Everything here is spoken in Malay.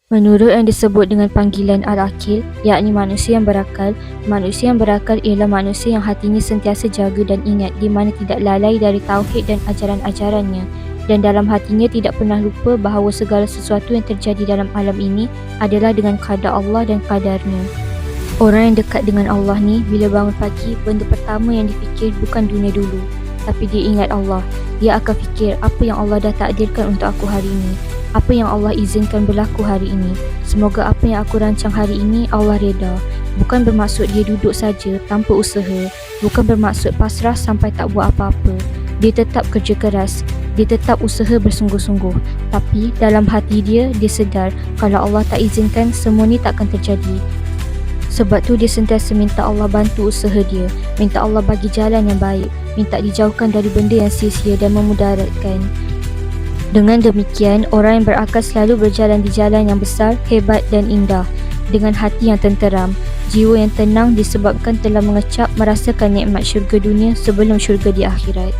Menurut yang disebut dengan panggilan al-akil, yakni manusia yang berakal ialah manusia yang hatinya sentiasa jaga dan ingat di mana tidak lalai dari tauhid dan ajaran-ajarannya, dan dalam hatinya tidak pernah lupa bahawa segala sesuatu yang terjadi dalam alam ini adalah dengan qada Allah dan qadarnya. Orang yang dekat dengan Allah ni, bila bangun pagi, benda pertama yang difikir bukan dunia dulu, tapi dia ingat Allah. Dia akan fikir apa yang Allah dah takdirkan untuk aku hari ini, apa yang Allah izinkan berlaku hari ini. Semoga apa yang aku rancang hari ini Allah reda. Bukan bermaksud dia duduk saja tanpa usaha, bukan bermaksud pasrah sampai tak buat apa-apa. Dia tetap kerja keras, dia tetap usaha bersungguh-sungguh, tapi dalam hati dia sedar kalau Allah tak izinkan, semua ni takkan terjadi. Sebab tu dia sentiasa minta Allah bantu usaha dia, minta Allah bagi jalan yang baik, minta dijauhkan dari benda yang sia-sia dan memudaratkan. Dengan demikian, orang yang berakal selalu berjalan di jalan yang besar, hebat dan indah, dengan hati yang tenteram, jiwa yang tenang disebabkan telah mengecap merasakan nikmat syurga dunia sebelum syurga di akhirat.